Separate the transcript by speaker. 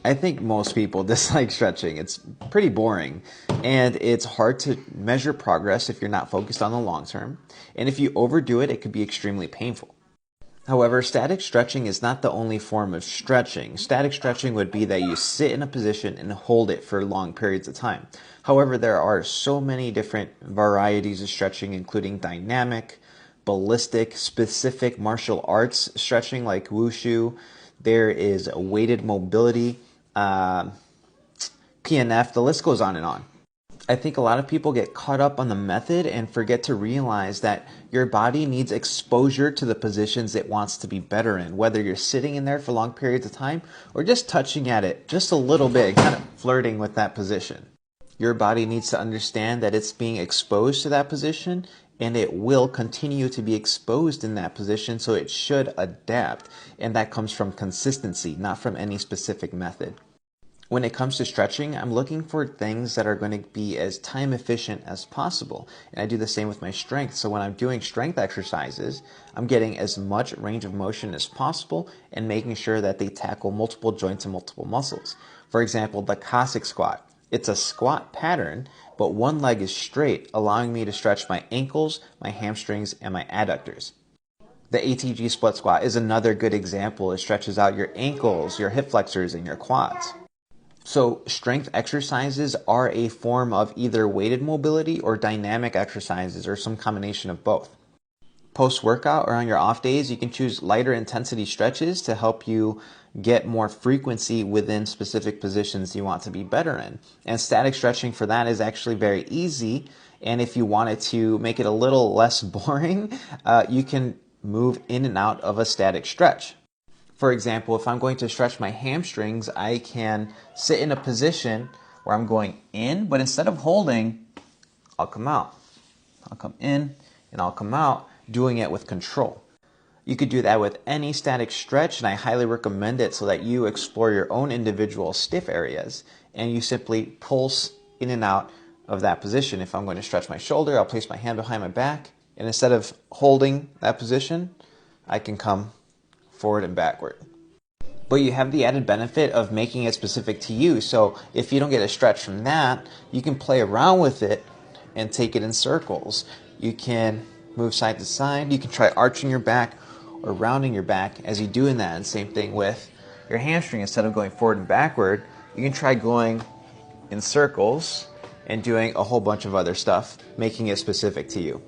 Speaker 1: I think most people dislike stretching. It's pretty boring and it's hard to measure progress if you're not focused on the long term. And if you overdo it, it could be extremely painful. However, static stretching is not the only form of stretching. Static stretching would be that you sit in a position and hold it for long periods of time. However, there are so many different varieties of stretching, including dynamic, ballistic, specific martial arts stretching like wushu. There is weighted mobility, PNF, the list goes on and on. I think a lot of people get caught up on the method and forget to realize that your body needs exposure to the positions it wants to be better in, whether you're sitting in there for long periods of time or just touching at it just a little bit, kind of flirting with that position. Your body needs to understand that it's being exposed to that position and it will continue to be exposed in that position, so it should adapt. And that comes from consistency, not from any specific method. When it comes to stretching, I'm looking for things that are going to be as time efficient as possible. And I do the same with my strength. So when I'm doing strength exercises, I'm getting as much range of motion as possible and making sure that they tackle multiple joints and multiple muscles. For example, the Cossack squat. It's a squat pattern, but one leg is straight, allowing me to stretch my ankles, my hamstrings, and my adductors. The ATG split squat is another good example. It stretches out your ankles, your hip flexors, and your quads. So strength exercises are a form of either weighted mobility or dynamic exercises or some combination of both. Post-workout or on your off days, you can choose lighter intensity stretches to help you get more frequency within specific positions you want to be better in. And static stretching for that is actually very easy. And if you wanted to make it a little less boring, you can move in and out of a static stretch. For example, if I'm going to stretch my hamstrings, I can sit in a position where I'm going in, but instead of holding, I'll come out. I'll come in and I'll come out, doing it with control. You could do that with any static stretch, and I highly recommend it so that you explore your own individual stiff areas and you simply pulse in and out of that position. If I'm going to stretch my shoulder, I'll place my hand behind my back, and instead of holding that position, I can come forward and backward. But you have the added benefit of making it specific to you. So if you don't get a stretch from that, you can play around with it and take it in circles. You can move side to side. You can try arching your back or rounding your back as you do in that. And same thing with your hamstring. Instead of going forward and backward, you can try going in circles and doing a whole bunch of other stuff, making it specific to you.